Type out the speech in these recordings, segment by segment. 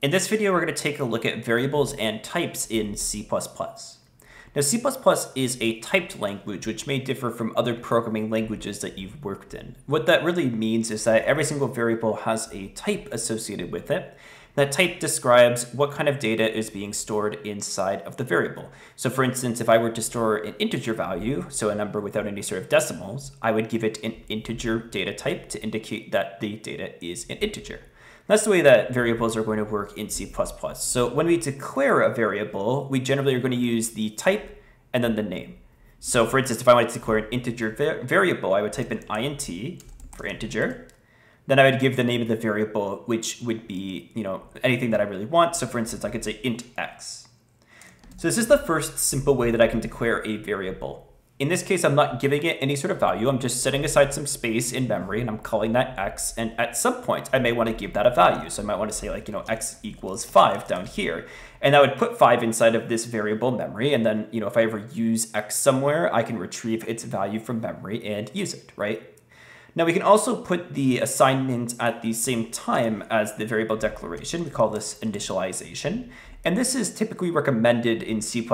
In this video, we're going to take a look at variables and types in C++. Now, C++ is a typed language, which may differ from other programming languages that you've worked in. What that really means is that every single variable has a type associated with it. That type describes what kind of data is being stored inside of the variable. So for instance, if I were to store an integer value, so a number without any sort of decimals, I would give it an integer data type to indicate that the data is an integer. That's the way that variables are going to work in C++. So when we declare a variable, we generally are going to use the type and then the name. So for instance, if I wanted to declare an integer variable, I would type in int for integer. Then I would give the name of the variable, which would be, anything that I really want. So for instance, I could say int x. So this is the first simple way that I can declare a variable. In this case, I'm not giving it any sort of value. I'm just setting aside some space in memory and I'm calling that x. And at some point, I may want to give that a value. So I might want to say x equals 5 down here. And that would put 5 inside of this variable memory. And then, if I ever use x somewhere, I can retrieve its value from memory and use it, right? Now we can also put the assignment at the same time as the variable declaration. We call this initialization. And this is typically recommended in C++,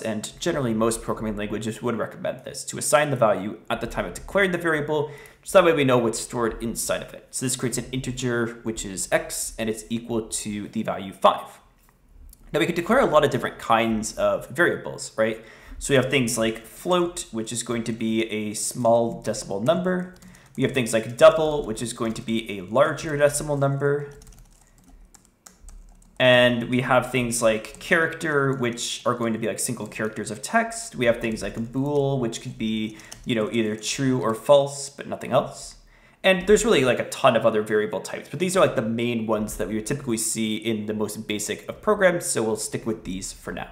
and generally most programming languages would recommend this, to assign the value at the time of declaring the variable, so that way we know what's stored inside of it. So this creates an integer, which is x, and it's equal to the value 5. Now we can declare a lot of different kinds of variables, right? So we have things like float, which is going to be a small decimal number. We have things like double, which is going to be a larger decimal number. And we have things like character, which are going to be like single characters of text. We have things like bool, which could be, either true or false, but nothing else. And there's really like a ton of other variable types, but these are like the main ones that we would typically see in the most basic of programs. So we'll stick with these for now.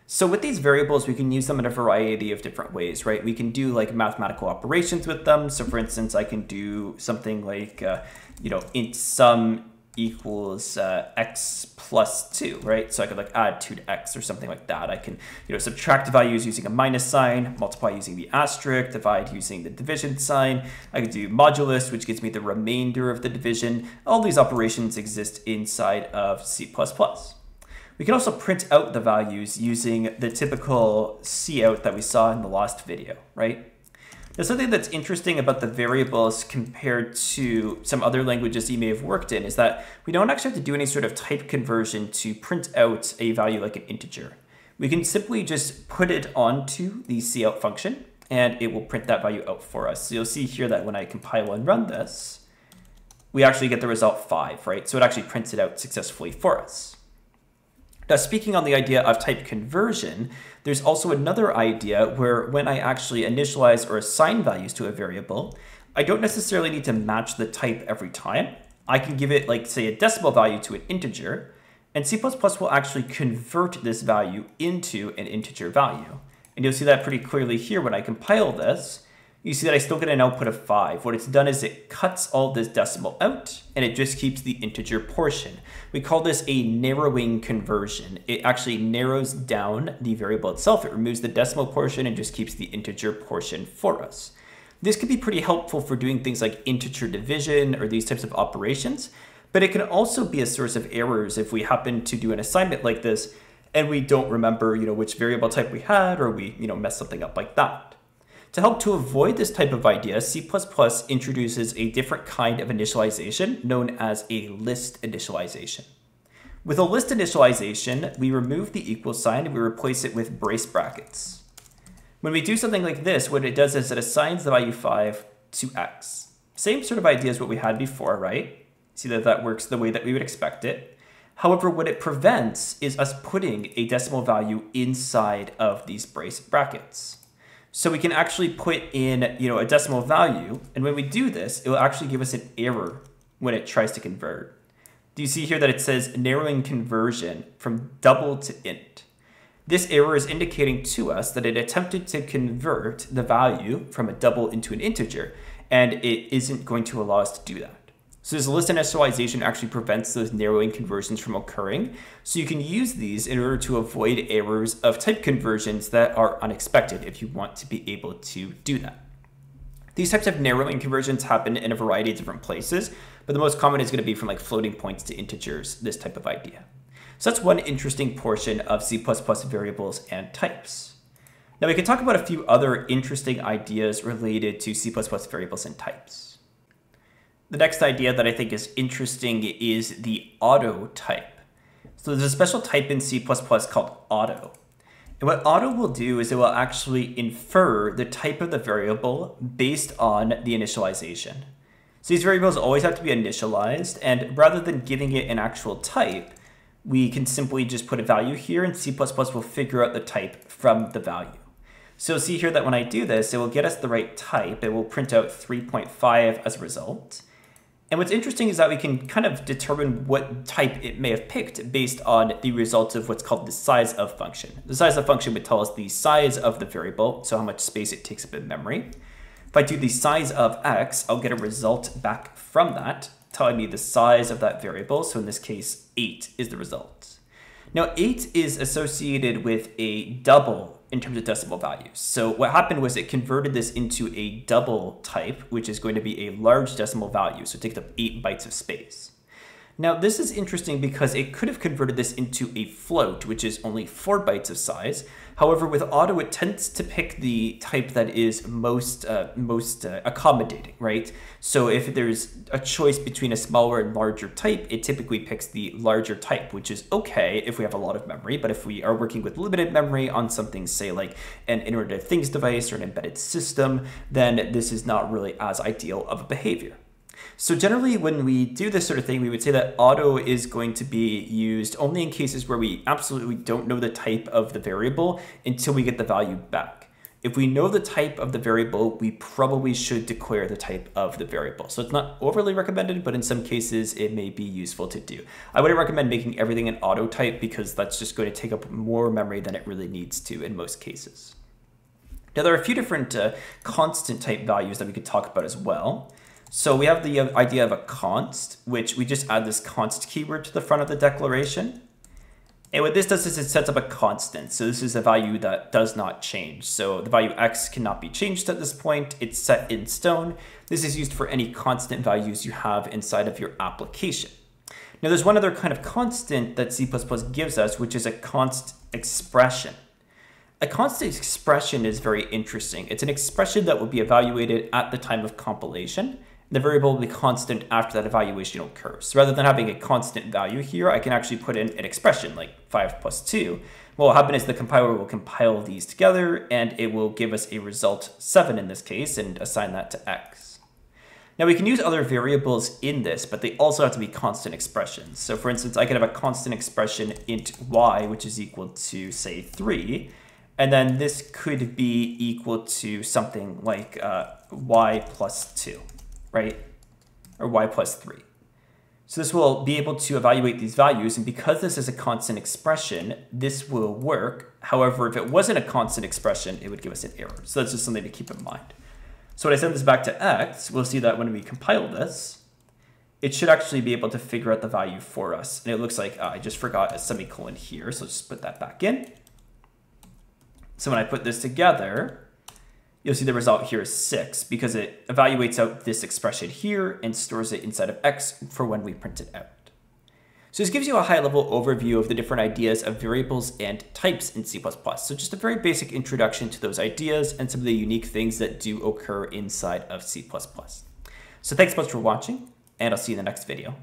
So with these variables, we can use them in a variety of different ways, right? We can do like mathematical operations with them. So for instance, I can do something like, int sum equals x plus 2, right? So I could like add 2 to x or something like that. I can, subtract values using a minus sign, multiply using the asterisk, divide using the division sign. I could do modulus, which gives me the remainder of the division. All these operations exist inside of C++. We can also print out the values using the typical cout that we saw in the last video, right? Now, something that's interesting about the variables compared to some other languages you may have worked in is that we don't actually have to do any sort of type conversion to print out a value like an integer. We can simply just put it onto the cout function and it will print that value out for us. So you'll see here that when I compile and run this, we actually get the result 5, right? So it actually prints it out successfully for us. Now, speaking on the idea of type conversion, there's also another idea where when I actually initialize or assign values to a variable, I don't necessarily need to match the type every time. I can give it, like, say, a decimal value to an integer, and C++ will actually convert this value into an integer value. And you'll see that pretty clearly here when I compile this. You see that I still get an output of 5. What it's done is it cuts all this decimal out and it just keeps the integer portion. We call this a narrowing conversion. It actually narrows down the variable itself. It removes the decimal portion and just keeps the integer portion for us. This could be pretty helpful for doing things like integer division or these types of operations, but it can also be a source of errors if we happen to do an assignment like this and we don't remember, which variable type we had, or we, mess something up like that. To help to avoid this type of idea, C++ introduces a different kind of initialization known as a list initialization. With a list initialization, we remove the equal sign and we replace it with brace brackets. When we do something like this, what it does is it assigns the value 5 to x. Same sort of idea as what we had before, right? See that that works the way that we would expect it. However, what it prevents is us putting a decimal value inside of these brace brackets. So we can actually put in, a decimal value, and when we do this, it will actually give us an error when it tries to convert. Do you see here that it says narrowing conversion from double to int? This error is indicating to us that it attempted to convert the value from a double into an integer, and it isn't going to allow us to do that. So this list initialization actually prevents those narrowing conversions from occurring. So you can use these in order to avoid errors of type conversions that are unexpected if you want to be able to do that. These types of narrowing conversions happen in a variety of different places, but the most common is going to be from like floating points to integers, this type of idea. So that's one interesting portion of C++ variables and types. Now we can talk about a few other interesting ideas related to C++ variables and types. The next idea that I think is interesting is the auto type. So there's a special type in C++ called auto. And what auto will do is it will actually infer the type of the variable based on the initialization. So these variables always have to be initialized, and rather than giving it an actual type, we can simply just put a value here, and C++ will figure out the type from the value. So you'll see here that when I do this, it will get us the right type. It will print out 3.5 as a result. And what's interesting is that we can kind of determine what type it may have picked based on the result of what's called the size of function. The size of function would tell us the size of the variable, so how much space it takes up in memory. If I do the size of x, I'll get a result back from that, telling me the size of that variable. So in this case, 8 is the result. Now 8 is associated with a double in terms of decimal values. So what happened was it converted this into a double type, which is going to be a large decimal value. So it takes up 8 bytes of space. Now this is interesting because it could have converted this into a float, which is only 4 bytes of size. However, with auto, it tends to pick the type that is most accommodating, right? So if there's a choice between a smaller and larger type, it typically picks the larger type, which is okay if we have a lot of memory. But if we are working with limited memory on something, say like an Internet of Things device or an embedded system, then this is not really as ideal of a behavior. So generally, when we do this sort of thing, we would say that auto is going to be used only in cases where we absolutely don't know the type of the variable until we get the value back. If we know the type of the variable, we probably should declare the type of the variable. So it's not overly recommended, but in some cases it may be useful to do. I wouldn't recommend making everything an auto type because that's just going to take up more memory than it really needs to in most cases. Now there are a few different constant type values that we could talk about as well. So we have the idea of a const, which we just add this const keyword to the front of the declaration. And what this does is it sets up a constant. So this is a value that does not change. So the value x cannot be changed at this point. It's set in stone. This is used for any constant values you have inside of your application. Now there's one other kind of constant that C++ gives us, which is a const expression. A constant expression is very interesting. It's an expression that will be evaluated at the time of compilation. The variable will be constant after that evaluation occurs. So rather than having a constant value here, I can actually put in an expression like 5 plus 2. What will happen is the compiler will compile these together and it will give us a result 7 in this case and assign that to x. Now we can use other variables in this, but they also have to be constant expressions. So for instance, I could have a constant expression int y, which is equal to say 3. And then this could be equal to something like y plus 2. Right? Or y plus 3. So this will be able to evaluate these values, and because this is a constant expression, this will work. However, if it wasn't a constant expression, it would give us an error. So that's just something to keep in mind. So when I send this back to x, we'll see that when we compile this, it should actually be able to figure out the value for us. And it looks like I just forgot a semicolon here, so just put that back in. So when I put this together, you'll see the result here is 6 because it evaluates out this expression here and stores it inside of x for when we print it out. So this gives you a high-level overview of the different ideas of variables and types in C++. So just a very basic introduction to those ideas and some of the unique things that do occur inside of C++. So thanks so much for watching, and I'll see you in the next video.